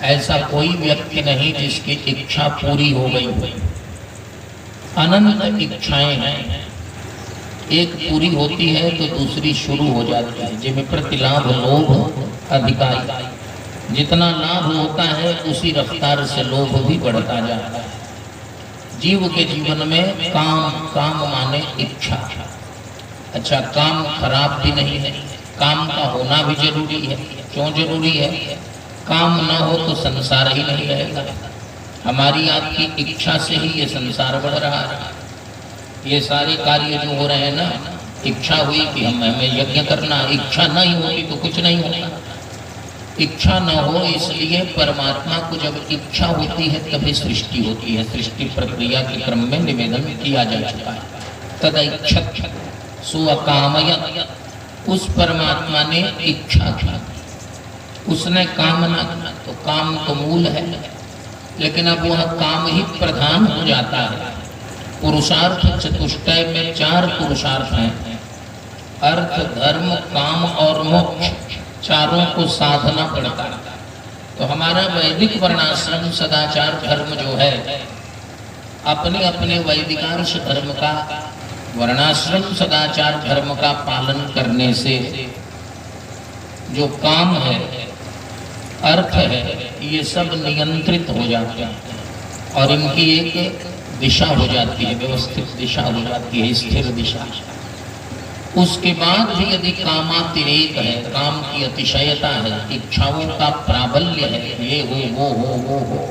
ऐसा कोई व्यक्ति नहीं जिसकी इच्छा पूरी हो गई। अनंत इच्छाएं हैं, एक पूरी होती है तो दूसरी शुरू हो जाती है। जिनमें प्रति लाभ लोभ अधिकारी, जितना लाभ होता है उसी रफ्तार से लोभ भी बढ़ता जाता है। जीव के जीवन में काम, काम माने इच्छा। अच्छा, काम खराब भी नहीं है, काम का होना भी जरूरी है। क्यों जरूरी है? काम ना हो तो संसार ही नहीं रहेगा। हमारी आपकी इच्छा से ही ये संसार बढ़ रहा है। ये सारे कार्य जो हो रहे हैं ना, इच्छा हुई कि हमें यज्ञ करना, इच्छा नहीं होती तो कुछ नहीं होता। इच्छा न हो इसलिए परमात्मा को जब इच्छा होती है तभी सृष्टि होती है। सृष्टि प्रक्रिया के क्रम में निवेदन किया जा चुका है। तदैक्षत सुअकामयत्, उस परमात्मा ने इच्छा की, उसने कामना, तो काम तो मूल है, लेकिन अब वह काम ही प्रधान हो जाता है। पुरुषार्थ चतुष्टय में 4 पुरुषार्थ हैं, अर्थ धर्म काम और मोक्ष, चारों को साधना पड़ता है। तो हमारा वैदिक वर्णाश्रम सदाचार धर्म जो है, अपने अपने वैदिकांश धर्म का, वर्णाश्रम सदाचार धर्म का पालन करने से जो काम है, अर्थ है, ये सब नियंत्रित हो जाते हैं और इनकी एक दिशा हो जाती है, व्यवस्थित दिशा हो जाती है, स्थिर दिशा। उसके बाद भी यदि कामातिरेक है, काम की अतिशयता है, इच्छाओं का प्राबल्य है, ये हो वो हो,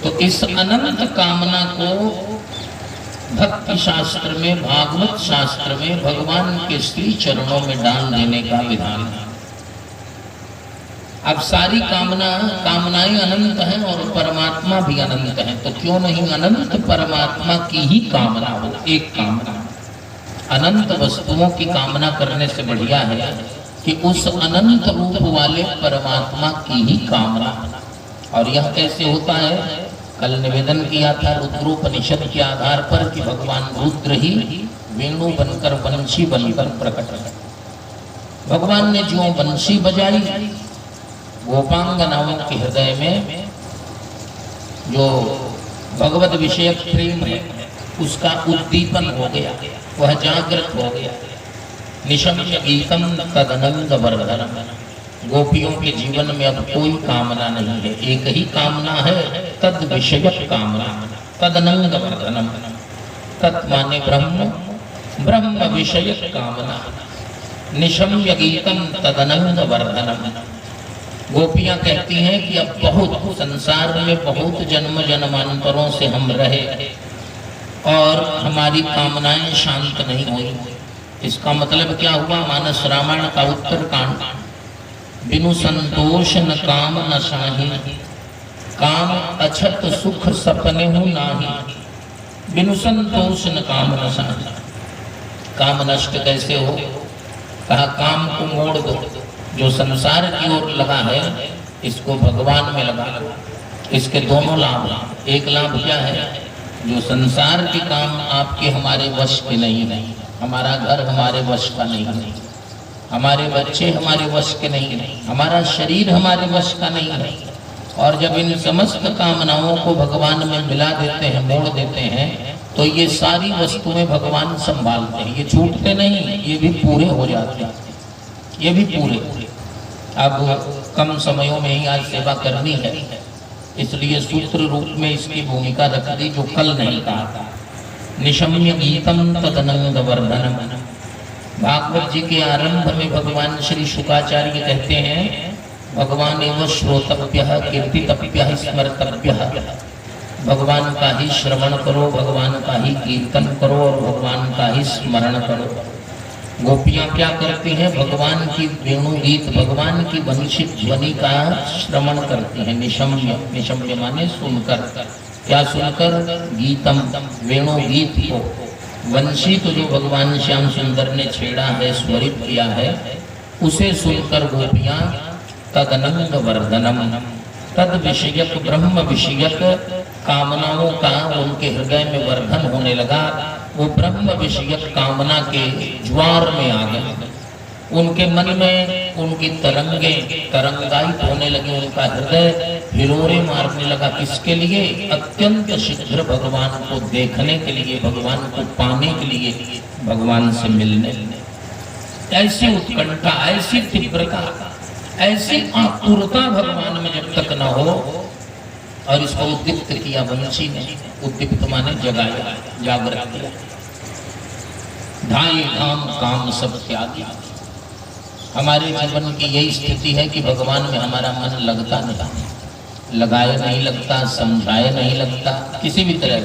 तो इस अनंत कामना को भक्ति शास्त्र में, भागवत शास्त्र में भगवान के श्री चरणों में डाल देने का विधान है। अब सारी कामनाएं अनंत हैं और परमात्मा भी अनंत है, तो क्यों नहीं अनंत परमात्मा की ही कामना हो। एक कामना, अनंत वस्तुओं की कामना करने से बढ़िया है कि उस अनंत रूप वाले परमात्मा की ही कामना। और यह कैसे होता है? कल निवेदन किया था रुद्रोपनिषद के आधार पर कि भगवान रुद्र ही वेणु बनकर, वंशी बनकर प्रकट है। भगवान ने जो वंशी बजाई, गोपांगनाओं के हृदय में जो भगवत विषयक प्रेम है उसका उद्दीपन हो गया, वह जागृत हो गया। निशम्य गीतम तदनंद वर्धनम, गोपियों के जीवन में अब कोई कामना नहीं है, एक ही कामना है, तद विषयक कामना, तदनंद वर्धनम। तत् माने ब्रह्म, ब्रह्म विषयक कामना। निशम्य गीतम तदनंद वर्धनम। गोपियां कहती हैं कि अब बहुत संसार में बहुत जन्म जन्मांतरों से हम रहे और हमारी कामनाएं शांत नहीं हुई। इसका मतलब क्या हुआ? मानस रामायण का उत्तर कांड, बिनु संतोष न काम न साही, काम अछत सुख सपने हूँ नाही। बिनु संतोष न काम न साही, काम नष्ट कैसे हो? कहा काम को मोड़ दो, जो संसार की ओर लगा है इसको भगवान में लगा लो। इसके दोनों लाभ। एक लाभ क्या है? जो संसार के काम आपके हमारे वश के नहीं, हमारा घर हमारे वश का नहीं, हमारे बच्चे हमारे वश के नहीं, हमारा शरीर हमारे वश का नहीं है। और जब इन समस्त कामनाओं को भगवान में मिला देते हैं, मोड़ देते हैं, तो ये सारी वस्तुएं भगवान संभालते हैं। ये छूटते नहीं, ये भी पूरे हो जाते हैं, ये भी पूरे। अब कम समयों में ही आज सेवा करनी है, इसलिए सूत्र रूप में इसकी भूमिका रख दी जो कल नहीं कहा था। निशम्य गीतम तदनंद वर्धनम। भागवत जी के आरंभ में भगवान श्री शुकाचार्य कहते हैं, भगवान एवं श्रोतव्य कीर्तितव्य स्मर्तव्य। भगवान का ही श्रवण करो, भगवान का ही कीर्तन करो और भगवान का ही स्मरण करो। गोपियां क्या करती हैं? भगवान की वेणु गीत, भगवान की वंशित ध्वनि का श्रवण करती हैं। निशम्य, निशम्य माने सुनकर। क्या सुनकर? गीतम, वेणु गीत को। वंशी तो जो भगवान श्याम सुंदर ने छेड़ा है, स्वरित किया है, उसे सुनकर गोपियां तदनंद वर्धनम, तद विषयक ब्रह्म विषयक कामनाओं का उनके हृदय में वर्धन होने लगा। वो ब्रह्म विषयक कामना के ज्वार में आ गए। उनके मन में उनकी तरंगायित होने लगी, उनका हृदय हिलोरे मारने लगा। किसके लिए? अत्यंत शीघ्र भगवान को देखने के लिए, भगवान को पाने के लिए, भगवान से मिलने। ऐसी उत्कंठा, ऐसी तीव्रता, ऐसी आतुरता भगवान में जब तक न हो। और इसको उद्दीप्त किया वंशी ने। उद्दीप्त माने जगाया, जागृत किया। धाई धाम काम सब त्यागी। हमारे जीवन की यही स्थिति है कि भगवान में हमारा मन लगता नहीं, लगाए नहीं लगता, समझाए नहीं लगता, किसी भी तरह।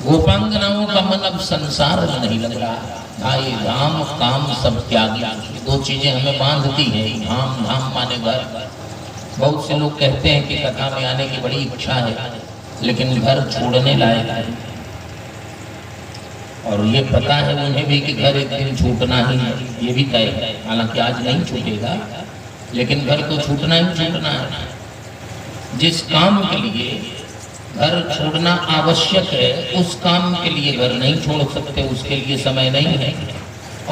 गोपांगनाओं का मन अब संसार में नहीं लग रहा है। धाई धाम काम सब त्यागी। दो चीजें हमें बांधती है। धाम, धाम माने घर। बहुत से लोग कहते हैं कि कथा में आने की बड़ी इच्छा है, लेकिन घर छोड़ने लायक है। और ये पता है उन्हें भी कि घर एक दिन छूटना ही है, ये भी तय है। हालांकि आज नहीं छूटेगा, लेकिन घर तो छूटना ही छूटना है। जिस काम के लिए घर छोड़ना आवश्यक है, उस काम के लिए घर नहीं छोड़ सकते, उसके लिए समय नहीं है।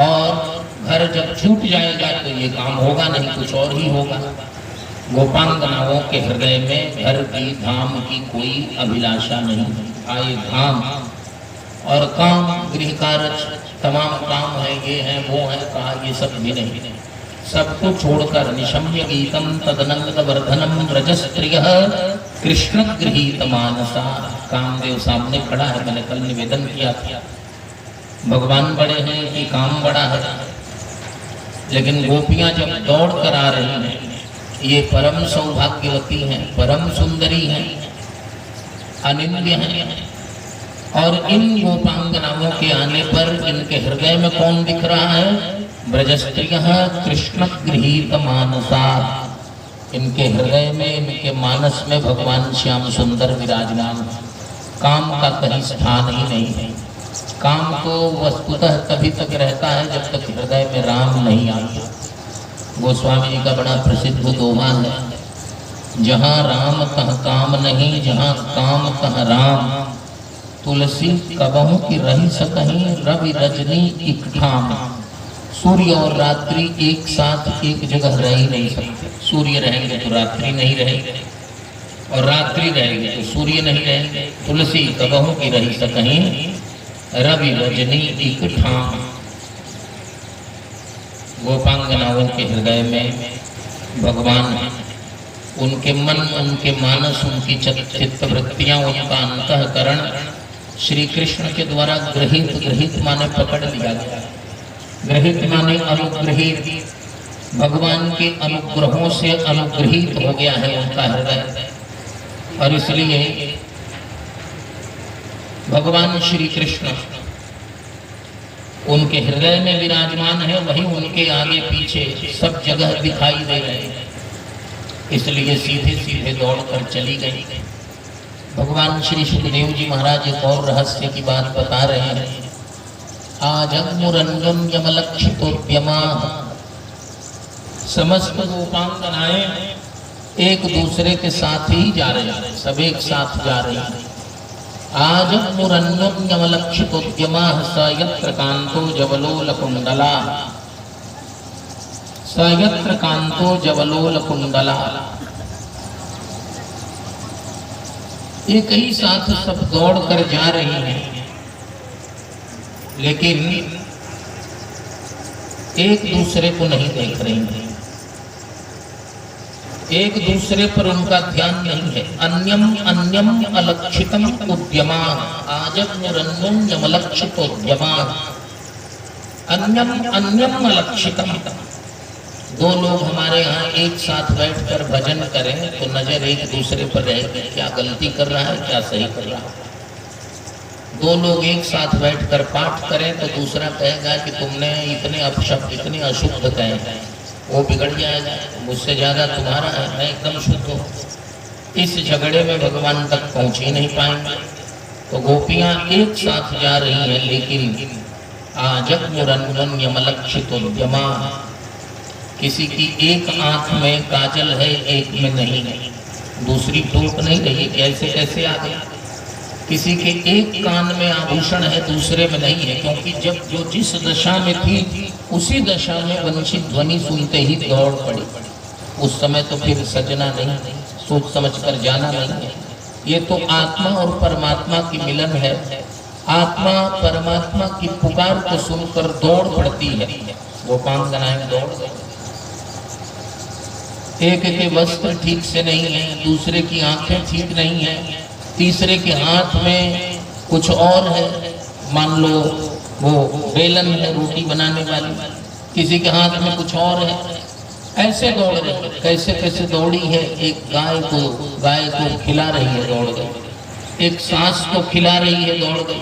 और घर जब छूट जाएगा तो ये काम होगा नहीं, कुछ और ही होगा। गोपांगनाओं के हृदय में घर की, धाम की कोई अभिलाषा नहीं। आए धाम और काम, गृह कार्य, तमाम काम है, ये है वो है, कहा ये सब भी नहीं। सबको छोड़कर निशम्य गीतम तदनंद वर्धनम रजस्त्रिय कृष्ण गृहीत मानसा। कामदेव सामने खड़ा है। मैंने कल निवेदन किया था, भगवान बड़े हैं कि काम बड़ा है। लेकिन गोपियां जब दौड़ कर आ रही हैं, ये परम सौभाग्यवती हैं, परम सुंदरी हैं, अनिंद्य हैं। और इन गोपांगनाओं के आने पर इनके हृदय में कौन दिख रहा है? ब्रजस्त्रियः कृष्ण गृहीत मानसा। इनके हृदय में, इनके मानस में भगवान श्याम सुंदर विराजमान। काम का कहीं स्थान ही नहीं है। काम तो वस्तुतः तभी तक रहता है जब तक हृदय में राम नहीं आता। गोस्वामी जी का बड़ा प्रसिद्ध दोहा है, जहाँ राम तह काम नहीं, जहाँ काम तह राम। तुलसी कबहू की रही सकहीं, रवि रजनी इकठाम। सूर्य और रात्रि एक साथ एक जगह रह ही नहीं सकते। सूर्य रहेंगे तो रात्रि नहीं रहेगी, और रात्रि रहेगी तो सूर्य नहीं रहेंगे। तुलसी कबहू की रही सकहीं, रवि रजनी इकठाम। गोपांगनाओं के हृदय में भगवान है। उनके मन, उनके मानस, उनकी चित्त वृत्तियां, उनका अंतःकरण श्री कृष्ण के द्वारा गृहीत, गृहीत माने पकड़ लिया गया, गृहीत माने अनुग्रहित, भगवान के अनुग्रहों से अनुग्रहित हो गया है उनका हृदय। और इसलिए भगवान श्री कृष्ण उनके हृदय में विराजमान है, वही उनके आगे पीछे सब जगह दिखाई दे रहे हैं। इसलिए सीधे सीधे दौड़कर चली गई। भगवान श्री सुखदेव जी महाराज एक और रहस्य की बात बता रहे हैं। आजन्मुरंजन यमलक्षितोद्यमा। समस्त गोपांगनाएं एक दूसरे के साथ ही जा रहे हैं, सब एक साथ जा रहे हैं। आजन्मुरंजन यमलक्षितोद्यमा सयत्र कांतो जवलोल कुंडला। सयत्र कांतो जवलोल कुंडला। एक ही साथ सब दौड़ कर जा रही हैं, लेकिन एक दूसरे को नहीं देख रही हैं, एक दूसरे पर उनका ध्यान नहीं है। अन्यम अन्यम अलक्षितम उद्यमा। आजन्मुरन्यम यमलक्षितोद्यमा। अन्यम अन्यम अलक्षितम। दो लोग हमारे यहाँ एक साथ बैठकर भजन करें तो नजर एक दूसरे पर रहेगी, क्या गलती कर रहा है, क्या सही कर रहा है। दो लोग एक साथ बैठकर पाठ करें तो दूसरा कहेगा कि तुमने इतने अपशब्द, इतने अशुद्ध कहे, वो बिगड़ जाएगा, मुझसे ज्यादा तुम्हारा है, मैं एकदम शुद्ध हूँ। इस झगड़े में भगवान तक पहुंच ही नहीं पाएंगे। तो गोपियां एक साथ जा रही हैं, लेकिन आजन्मुरन्जन यमलक्षितोद्यमा। किसी की एक आंख में काजल है, एक में नहीं, दूसरी टोक नहीं रही, कैसे कैसे आ गई। किसी के एक कान में आभूषण है, दूसरे में नहीं है, क्योंकि जब जो जिस दशा में थी उसी दशा में वंशी ध्वनि सुनते ही दौड़ पड़ी। उस समय तो फिर सजना नहीं, सोच समझ कर जाना नहीं है। ये तो आत्मा और परमात्मा की मिलन है। आत्मा परमात्मा की पुकार को सुनकर दौड़ पड़ती है। गोपांगनाएं दौड़ गई। एक के वस्त्र ठीक से नहीं है, दूसरे की आंखें ठीक नहीं है, तीसरे के हाथ में कुछ और है, मान लो वो बेलन है रोटी बनाने वाली, किसी के हाथ में कुछ और है। ऐसे दौड़ रहे, कैसे कैसे दौड़ी है। एक गाय को खिला रही है, दौड़ गई। एक सांस को खिला रही है, दौड़ गई।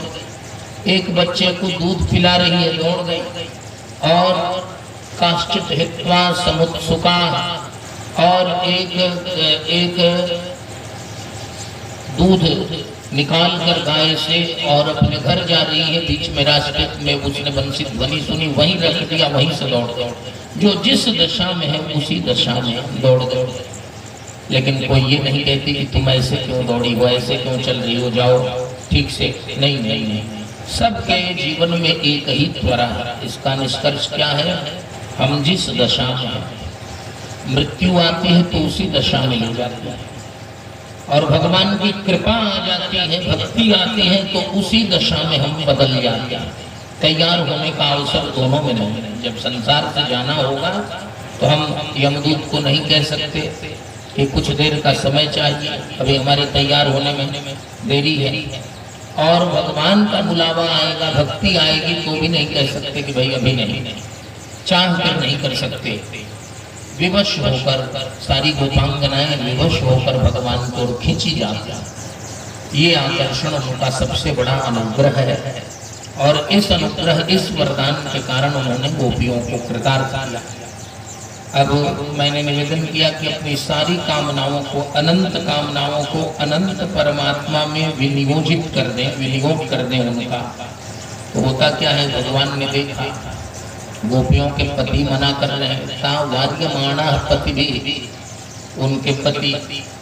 एक बच्चे को दूध पिला रही है, दौड़ गई। और काष्ठित हित्वा समुत्सुका, और एक दूध निकाल कर गाय से और अपने घर जा रही है। बीच में रास्ते में उसने बंसी ध्वनि सुनी, वहीं रख दिया, वहीं से दौड़। जो जिस दशा में है उसी दशा में दौड़। लेकिन कोई ये नहीं कहती कि तुम ऐसे क्यों दौड़ी हो, ऐसे क्यों चल रही हो, जाओ ठीक से। नहीं, सबके जीवन में एक ही त्वरा है। इसका निष्कर्ष क्या है? हम जिस दशा में हैं, मृत्यु आती है तो उसी दशा में हो जाती है, और भगवान की कृपा आ जाती है, भक्ति आती है तो उसी दशा में हम बदल जाते हैं। तैयार होने का अवसर दोनों में नहीं है। जब संसार से जाना होगा तो हम यमदूत को नहीं कह सकते कि कुछ देर का समय चाहिए, अभी हमारे तैयार होने में देरी है। और भगवान का बुलावा आएगा, भक्ति आएगी तो भी नहीं कह सकते कि भाई अभी नहीं, चाह कर नहीं कर सकते। विवश होकर सारी गोपांगनाएं विवश होकर भगवान को खींची जाती। ये आकर्षण उनका सबसे बड़ा अनुग्रह है, और इस अनुग्रह, इस वरदान के कारण उन्होंने गोपियों को कृतार्थ किया। अब मैंने निवेदन किया कि अपनी सारी कामनाओं को, अनंत कामनाओं को अनंत परमात्मा में विनियोजित कर दें, विनियोग कर दें उनका। तो होता क्या है, भगवान ने देखा गोपियों के पति मना कर रहे हैं, वार्यमाणा पति भी, उनके पति,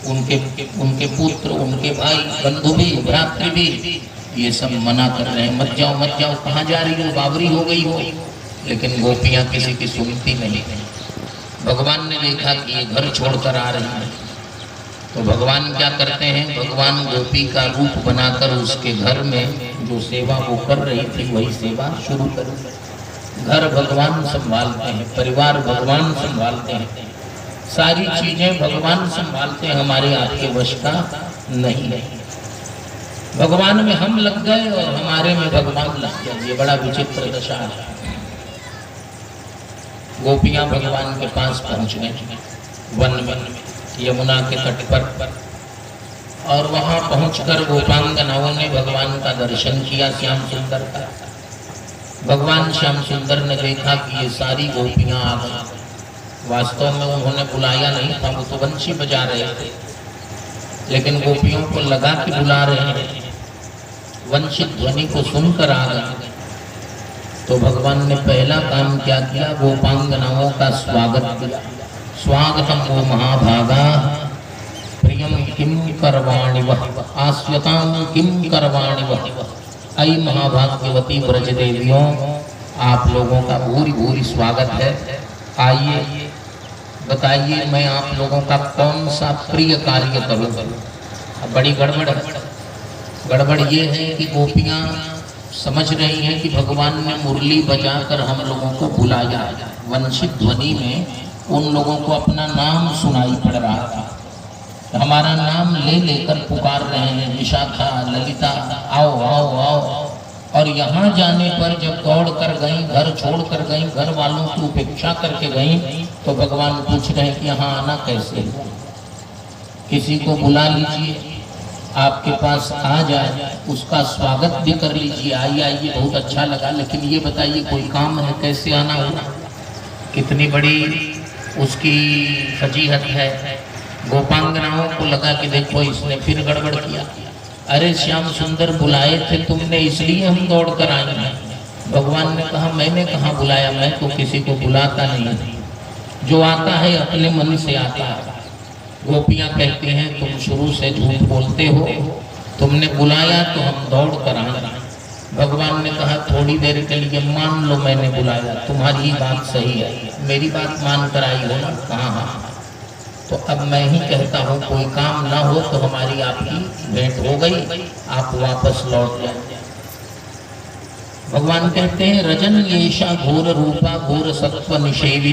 उनके पुत्र, उनके भाई, बंधु भी, भ्रातृ भी, ये सब मना कर रहे हैं, मत जाओ, कहाँ जा रही हो, बावरी हो गई हो। लेकिन गोपियां किसी की सुनती नहीं। भगवान ने देखा कि ये घर छोड़कर आ रही है, तो भगवान क्या करते हैं, भगवान गोपी का रूप बनाकर उसके घर में जो सेवा वो कर रही थी वही सेवा शुरू कर। घर भगवान संभालते हैं, परिवार भगवान संभालते हैं, सारी चीजें भगवान संभालते हैं, हमारे आपके वश का नहीं है। भगवान में हम लग गए और हमारे में भगवान लग गए। ये बड़ा विचित्र दशा है। गोपियां भगवान के पास पहुंच गए वन में, यमुना के तट पर, और वहां पहुंचकर गोपांगनाओं ने भगवान का दर्शन किया, श्याम सुंदर का। भगवान श्याम सुंदर ने देखा कि ये सारी गोपियां आ गई। वास्तव में उन्होंने बुलाया नहीं था, वो तो बंशी बजा रहे थे, लेकिन गोपियों को लगा कि बुला रहे हैं। वंशित ध्वनि को सुनकर आ गए। तो भगवान ने पहला काम क्या किया, गोपांगनाओं का स्वागत किया। स्वागतम वो महाभागा, प्रियम किम करवाणि वह, आस्यतां किम करवाणि वह। आई महाभाग्यवती ब्रज देवियों, आप लोगों का भूरी भूरी स्वागत है। आइए बताइए, मैं आप लोगों का कौन सा प्रिय कार्य करूं। अब बड़ी गड़बड़ ये है कि गोपियां समझ रही हैं कि भगवान ने मुरली बजाकर हम लोगों को बुलाया। वंशित ध्वनि में उन लोगों को अपना नाम सुनाई पड़ रहा था, हमारा नाम ले लेकर पुकार रहे हैं, विशाखा, ललिता, आओ आओ आओ। और यहाँ जाने पर जब दौड़ कर गई, घर छोड़ कर गई, घर वालों की उपेक्षा करके गई, तो भगवान पूछ रहे हैं कि यहाँ आना कैसे। किसी को बुला लीजिए, आपके पास आ जाए, उसका स्वागत भी कर लीजिए, आइए बहुत अच्छा लगा, लेकिन ये बताइए कोई काम है, कैसे आना होगा। कितनी बड़ी उसकी फजीहत है। गोपांगनाओं को लगा कि देखो इसने फिर गड़बड़ किया। अरे श्याम सुंदर बुलाए थे तुमने, इसलिए हम दौड़ कर आए हैं। भगवान ने कहा मैंने कहाँ बुलाया, मैं तो किसी को बुलाता नहीं, जो आता है अपने मन से आता है। गोपियां कहती हैं तुम शुरू से झूठ बोलते हो, तुमने बुलाया तो हम दौड़ कर आए, भगवान ने कहा थोड़ी देर के लिए मान लो मैंने बुलाया, तुम्हारी ही बात सही है, मेरी बात मान कर आई हो ना? कहा हाँ। तो अब मैं ही कहता हूँ कोई काम ना हो तो हमारी आपकी भेंट हो गई, आप वापस लौट जाए। भगवान कहते हैं रजन येषा घोर रूपा घोर सत्व निषेवी